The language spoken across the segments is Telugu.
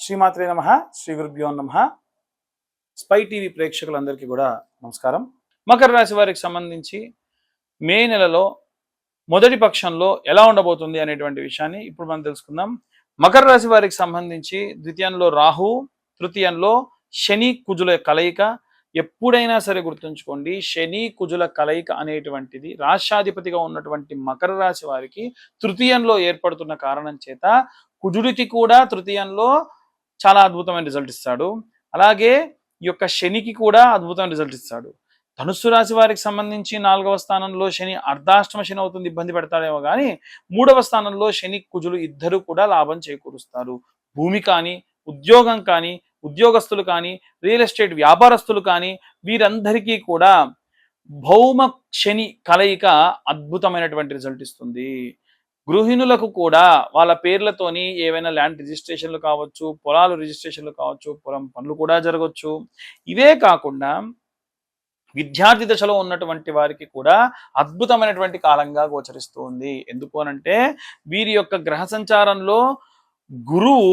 శ్రీమాత్రే నమః. శ్రీ గురుభ్యో నమః. స్పై టీవీ ప్రేక్షకులందరికీ కూడా నమస్కారం. మకర రాశి వారికి సంబంధించి మే నెలలో మొదటి పక్షంలో ఎలా ఉండబోతుంది అనేటువంటి విషయాన్ని ఇప్పుడు మనం తెలుసుకుందాం. మకర రాశి వారికి సంబంధించి ద్వితీయంలో రాహు, తృతీయంలో శని కుజుల కలయిక. ఎప్పుడైనా సరే గుర్తుంచుకోండి, శని కుజుల కలయిక అనేటువంటిది రాష్ట్రాధిపతిగా ఉన్నటువంటి మకర రాశి వారికి తృతీయంలో ఏర్పడుతున్న కారణం చేత కుజుడికి కూడా తృతీయంలో చాలా అద్భుతమైన రిజల్ట్ ఇస్తాడు. అలాగే ఈ యొక్క శనికి కూడా అద్భుతమైన రిజల్ట్ ఇస్తాడు. ధనుస్సు రాశి వారికి సంబంధించి 4వ స్థానంలో శని అర్ధాష్టమ శని అవుతుంది, ఇబ్బంది పెడతాడేమో కానీ 3వ స్థానంలో శని కుజులు ఇద్దరు కూడా లాభం చేకూరుస్తారు. భూమి కానీ, ఉద్యోగం కానీ, ఉద్యోగస్తులు కానీ, రియల్ ఎస్టేట్ వ్యాపారస్తులు కానీ వీరందరికీ కూడా భౌమ శని కలయిక అద్భుతమైనటువంటి రిజల్ట్ ఇస్తుంది. గృహిణులకు కూడా వాళ్ళ పేర్లతోని ఏవైనా ల్యాండ్ రిజిస్ట్రేషన్లు కావచ్చు, పొలాలు రిజిస్ట్రేషన్లు కావచ్చు, పొలం పనులు కూడా జరగవచ్చు. ఇవే కాకుండా విద్యార్థి దశలో ఉన్నటువంటి వారికి కూడా అద్భుతమైనటువంటి కాలంగా గోచరిస్తూ ఉంది. ఎందుకు అనంటే వీరి యొక్క గ్రహ సంచారంలో గురువు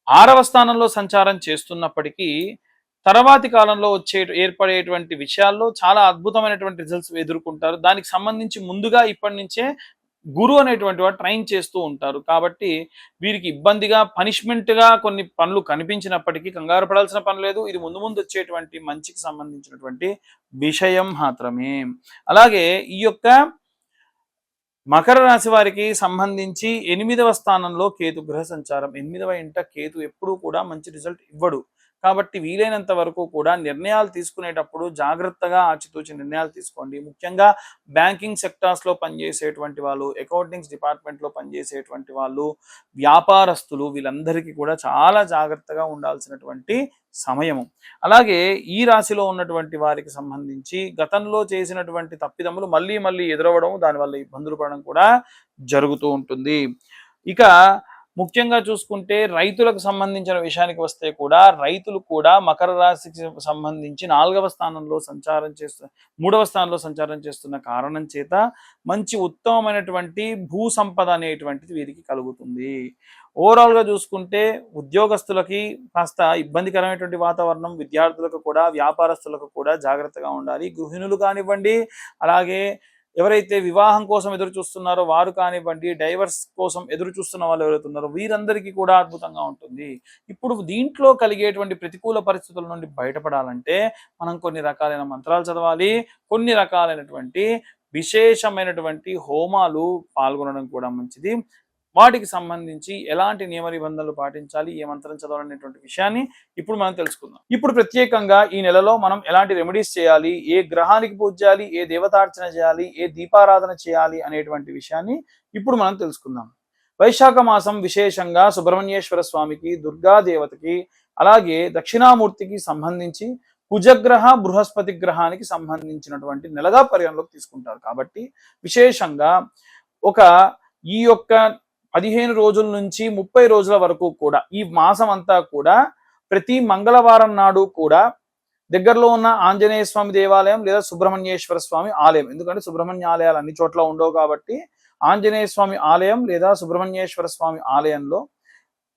6వ స్థానంలో సంచారం చేస్తున్నప్పటికీ తర్వాతి కాలంలో ఏర్పడేటువంటి విషయాల్లో చాలా అద్భుతమైనటువంటి రిజల్ట్స్ ఎదుర్కొంటారు. దానికి సంబంధించి ముందుగా ఇప్పటి నుంచే గురువు అనేటువంటి వాడు ట్రైన్ చేస్తూ ఉంటారు. కాబట్టి వీరికి ఇబ్బందిగా, పనిష్మెంట్గా కొన్ని పనులు కనిపించినప్పటికీ కంగారు పడాల్సిన పని లేదు. ఇది ముందు ముందు వచ్చేటువంటి మంచికి సంబంధించినటువంటి విషయం మాత్రమే. అలాగే ఈ యొక్క మకర రాశి వారికి సంబంధించి 8వ స్థానంలో కేతు గ్రహ సంచారం. 8వ ఇంట కేతు ఎప్పుడూ కూడా మంచి రిజల్ట్ ఇవ్వడు. కాబట్టి వీలైనంత వరకు కూడా నిర్ణయాలు తీసుకునేటప్పుడు జాగ్రత్తగా ఆచితూచి నిర్ణయాలు తీసుకోండి. ముఖ్యంగా బ్యాంకింగ్ సెక్టార్స్లో పనిచేసేటువంటి వాళ్ళు, అకౌంటింగ్స్ డిపార్ట్మెంట్లో పనిచేసేటువంటి వాళ్ళు, వ్యాపారస్తులు వీళ్ళందరికీ కూడా చాలా జాగ్రత్తగా ఉండాల్సినటువంటి సమయము. అలాగే ఈ రాశిలో ఉన్నటువంటి వారికి సంబంధించి గతంలో చేసినటువంటి తప్పిదములు మళ్ళీ మళ్ళీ ఎదురవ్వడం, దానివల్ల ఇబ్బందులు పడడం కూడా జరుగుతూ ఉంటుంది. ఇక ముఖ్యంగా చూసుకుంటే రైతులకు సంబంధించిన విషయానికి వస్తే కూడా రైతులు కూడా మకర రాశికి సంబంధించి 3వ స్థానంలో సంచారం చేస్తున్న కారణం చేత మంచి ఉత్తమమైనటువంటి భూ సంపద అనేటువంటిది వీరికి కలుగుతుంది. ఓవరాల్గా చూసుకుంటే ఉద్యోగస్తులకి కాస్త ఇబ్బందికరమైనటువంటి వాతావరణం, విద్యార్థులకు కూడా, వ్యాపారస్తులకు కూడా జాగ్రత్తగా ఉండాలి. గృహిణులు కానివ్వండి, అలాగే ఎవరైతే వివాహం కోసం ఎదురు చూస్తున్నారో వారు కానివ్వండి, డైవర్స్ కోసం ఎదురు చూస్తున్న వాళ్ళు ఎవరైతే ఉన్నారో వీరందరికీ కూడా అద్భుతంగా ఉంటుంది. ఇప్పుడు దీంట్లో కలిగేటువంటి ప్రతికూల పరిస్థితుల నుండి బయటపడాలంటే మనం కొన్ని రకాలైన మంత్రాలు చదవాలి, కొన్ని రకాలైనటువంటి విశేషమైనటువంటి హోమాలు పాల్గొనడం కూడా మంచిది. వాటికి సంబంధించి ఎలాంటి నియమ నిబంధనలు పాటించాలి, ఏ మంత్రం చదవాలనేటువంటి విషయాన్ని ఇప్పుడు మనం తెలుసుకుందాం. ఇప్పుడు ప్రత్యేకంగా ఈ నెలలో మనం ఎలాంటి రెమెడీస్ చేయాలి, ఏ గ్రహానికి పూజ చేయాలి, ఏ దేవతార్చన చేయాలి, ఏ దీపారాధన చేయాలి అనేటువంటి విషయాన్ని ఇప్పుడు మనం తెలుసుకుందాం. వైశాఖ మాసం విశేషంగా సుబ్రహ్మణ్యేశ్వర స్వామికి, దుర్గాదేవతకి, అలాగే దక్షిణామూర్తికి సంబంధించి కుజగ్రహ, బృహస్పతి గ్రహానికి సంబంధించినటువంటి నెలగా పరిగణలోకి తీసుకుంటారు. కాబట్టి విశేషంగా ఈ యొక్క 15 రోజుల నుంచి 30 రోజుల వరకు కూడా ఈ మాసం అంతా కూడా ప్రతి మంగళవారం నాడు కూడా దగ్గరలో ఉన్న ఆంజనేయ స్వామి దేవాలయం లేదా సుబ్రహ్మణ్యేశ్వర స్వామి ఆలయం, ఎందుకంటే సుబ్రహ్మణ్య ఆలయాలు అన్ని చోట్ల ఉండవు కాబట్టి ఆంజనేయ స్వామి ఆలయం లేదా సుబ్రహ్మణ్యేశ్వర స్వామి ఆలయంలో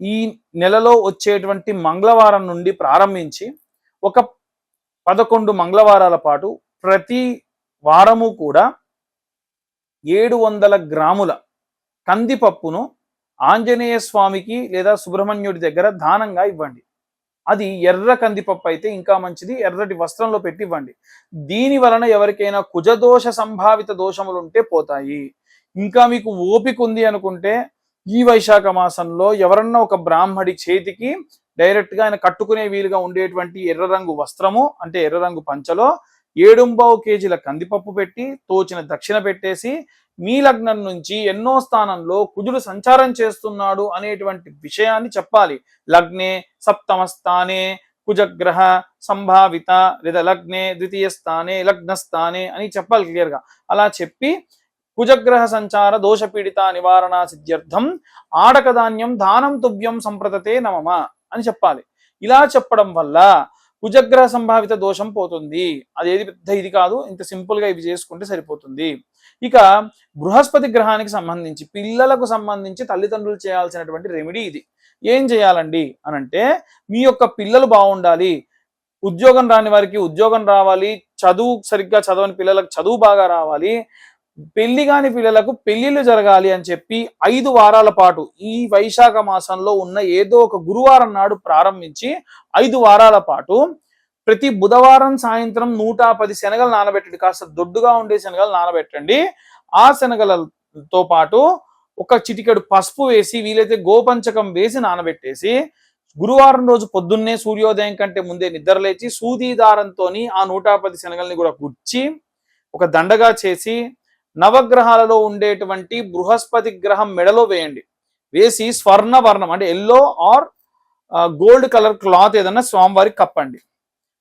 ఈ నెలలో వచ్చేటువంటి మంగళవారం నుండి ప్రారంభించి ఒక 11 మంగళవారాల పాటు ప్రతి వారము కూడా 700 గ్రాముల కందిపప్పును ఆంజనేయ స్వామికి లేదా సుబ్రహ్మణ్యుడి దగ్గర దానంగా ఇవ్వండి. అది ఎర్ర కందిపప్పు అయితే ఇంకా మంచిది, ఎర్రటి వస్త్రంలో పెట్టి ఇవ్వండి. దీని వలన ఎవరికైనా కుజదోష సంభావిత దోషములు ఉంటే పోతాయి. ఇంకా మీకు ఓపిక ఉంది అనుకుంటే ఈ వైశాఖ మాసంలో ఎవరన్నా ఒక బ్రాహ్మడి చేతికి డైరెక్ట్గా ఆయన కట్టుకునే వీలుగా ఉండేటువంటి ఎర్ర రంగు వస్త్రము, అంటే ఎర్ర రంగు పంచలో 7 కేజీల కందిపప్పు పెట్టి తోచిన దక్షిణ పెట్టేసి మీ లగ్నం నుంచి ఎన్నో స్థానంలో కుజుడు సంచారం చేస్తున్నాడు అనేటువంటి విషయాన్ని చెప్పాలి. లగ్నే 7వ స్థానే కుజగ్రహ సంభావిత లేదా లగ్నే 2వ స్థానే లగ్నస్థానే అని చెప్పాలి క్లియర్గా. అలా చెప్పి కుజగ్రహ సంచార దోషపీడిత నివారణ సిద్ధ్యర్థం ఆడకధాన్యం దానం తుభ్యం సంప్రదతే నమమ అని చెప్పాలి. ఇలా చెప్పడం వల్ల కుజగ్రహ సంభావిత దోషం పోతుంది. అదేది పెద్ద ఇది కాదు, ఇంత సింపుల్గా ఇవి చేసుకుంటే సరిపోతుంది. ఇక బృహస్పతి గ్రహానికి సంబంధించి పిల్లలకు సంబంధించి తల్లిదండ్రులు చేయాల్సినటువంటి రెమెడీ ఇది. ఏం చేయాలండి అని అంటే, మీ యొక్క పిల్లలు బాగుండాలి, ఉద్యోగం రాని వారికి ఉద్యోగం రావాలి, చదువు సరిగ్గా చదవని పిల్లలకు చదువు బాగా రావాలి, పెళ్లి కాని పిల్లలకు పెళ్లిళ్ళు జరగాలి అని చెప్పి 5 వారాల పాటు ఈ వైశాఖ మాసంలో ఉన్న ఏదో ఒక గురువారం నాడు ప్రారంభించి 5 వారాల పాటు ప్రతి బుధవారం సాయంత్రం 110 శనగలు నానబెట్టండి. కాస్త దొడ్డుగా ఉండే శనగలు నానబెట్టండి. ఆ శనగలతో పాటు ఒక చిటికెడు పసుపు వేసి, వీలైతే గోపంచకం వేసి నానబెట్టేసి, గురువారం రోజు పొద్దున్నే సూర్యోదయం కంటే ముందే నిద్రలేచి సూది దారంతో ఆ 110 శనగల్ని కూడా గుచ్చి ఒక దండగా చేసి నవగ్రహాలలో ఉండేటువంటి బృహస్పతి గ్రహం మెడలో వేయండి. వేసి స్వర్ణ వర్ణం అంటే yellow or gold colour cloth ఏదన్నా స్వామివారికి కప్పండి.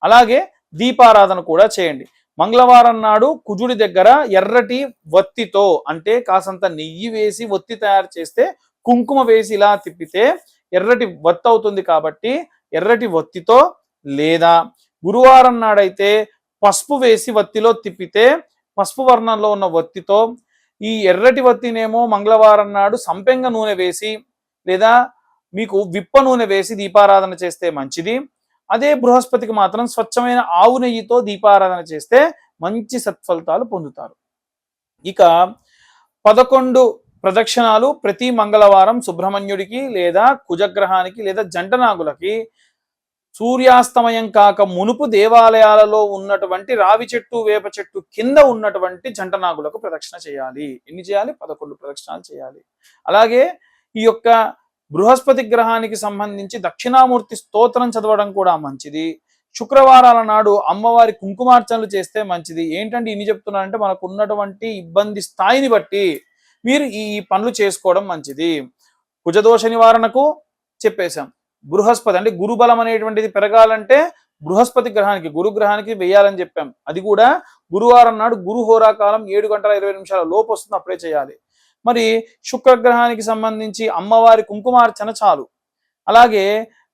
అలాగే దీపారాధన కూడా చేయండి. మంగళవారం నాడు కుజుడి దగ్గర ఎర్రటి వత్తితో, అంటే కాసంత నెయ్యి వేసి వత్తి తయారు చేస్తే కుంకుమ వేసి ఇలా తిప్పితే ఎర్రటి వత్తి అవుతుంది. కాబట్టి ఎర్రటి వత్తితో, లేదా గురువారం నాడైతే పసుపు వేసి వత్తిలో తిప్పితే పసుపు వర్ణంలో ఉన్న వత్తితో, ఈ ఎర్రటి వత్తినేమో మంగళవారం నాడు సంపెంగ నూనె వేసి లేదా మీకు విప్ప నూనె వేసి దీపారాధన చేస్తే మంచిది. అదే బృహస్పతికి మాత్రం స్వచ్ఛమైన ఆవు నెయ్యితో దీపారాధన చేస్తే మంచి సత్ఫలితాలు పొందుతారు. ఇక 11 ప్రదక్షిణాలు ప్రతి మంగళవారం సుబ్రహ్మణ్యుడికి లేదా కుజగ్రహానికి లేదా జంటనాగులకి సూర్యాస్తమయం కాక మునుపు దేవాలయాలలో ఉన్నటువంటి రావి చెట్టు, వేప చెట్టు కింద ఉన్నటువంటి జంటనాగులకు ప్రదక్షిణ చేయాలి. ఎన్ని చేయాలి? 11 ప్రదక్షిణాలు చేయాలి. అలాగే ఈ యొక్క బృహస్పతి గ్రహానికి సంబంధించి దక్షిణామూర్తి స్తోత్రం చదవడం కూడా మంచిది. శుక్రవారాల నాడు అమ్మవారి కుంకుమార్చనలు చేస్తే మంచిది. ఏంటంటే ఇన్ని చెప్తున్నారంటే మనకు ఉన్నటువంటి ఇబ్బంది స్థాయిని బట్టి మీరు ఈ పనులు చేసుకోవడం మంచిది. కుజదోష నివారణకు చెప్పేశాం. బృహస్పతి అంటే గురుబలం అనేటువంటిది పెరగాలంటే బృహస్పతి గ్రహానికి, గురుగ్రహానికి వేయాలని చెప్పాం. అది కూడా గురువారం నాడు గురు హోరాకాలం 7:20 లోపు వస్తుంది, అప్పుడే చేయాలి. మరి శుక్రగ్రహానికి సంబంధించి అమ్మవారి కుంకుమార్చన చాలు. అలాగే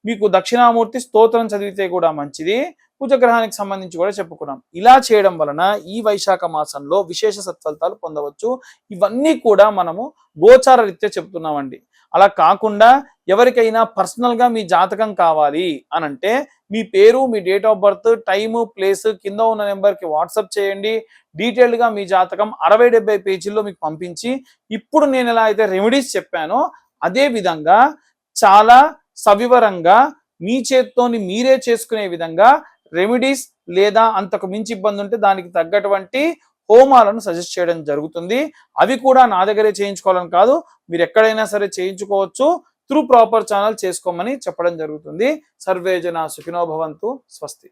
మీకు దక్షిణామూర్తి స్తోత్రం చదివితే కూడా మంచిది. కుజగ్రహానికి సంబంధించి కూడా చెప్పుకున్నాం. ఇలా చేయడం వలన ఈ వైశాఖ మాసంలో విశేష సత్ఫలితాలు పొందవచ్చు. ఇవన్నీ కూడా మనము గోచార రీత్యా చెప్తున్నామండి. అలా కాకుండా ఎవరికైనా పర్సనల్ గా మీ జాతకం కావాలి అని అంటే మీ పేరు, మీ date of birth, time, place కింద ఉన్న నెంబర్కి వాట్సాప్ చేయండి. డీటెయిల్డ్ గా మీ జాతకం 60-70 పేజీల్లో మీకు పంపించి, ఇప్పుడు నేను ఎలా అయితే రెమెడీస్ చెప్పానో అదే విధంగా చాలా సవివరంగా మీ చేత్తోని మీరే చేసుకునే విధంగా రెమెడీస్, లేదా అంతకు మించి ఇబ్బంది ఉంటే దానికి తగ్గటువంటి హోమాలను సజెస్ట్ చేయడం జరుగుతుంది. అవి కూడా నా దగ్గరే చేయించుకోవాలని కాదు, మీరు ఎక్కడైనా సరే చేయించుకోవచ్చు. త్రూ ప్రాపర్ ఛానల్ చేసుకోమని చెప్పడం జరుగుతుంది. సర్వే జన సుఖినో భవంతు. స్వస్తి.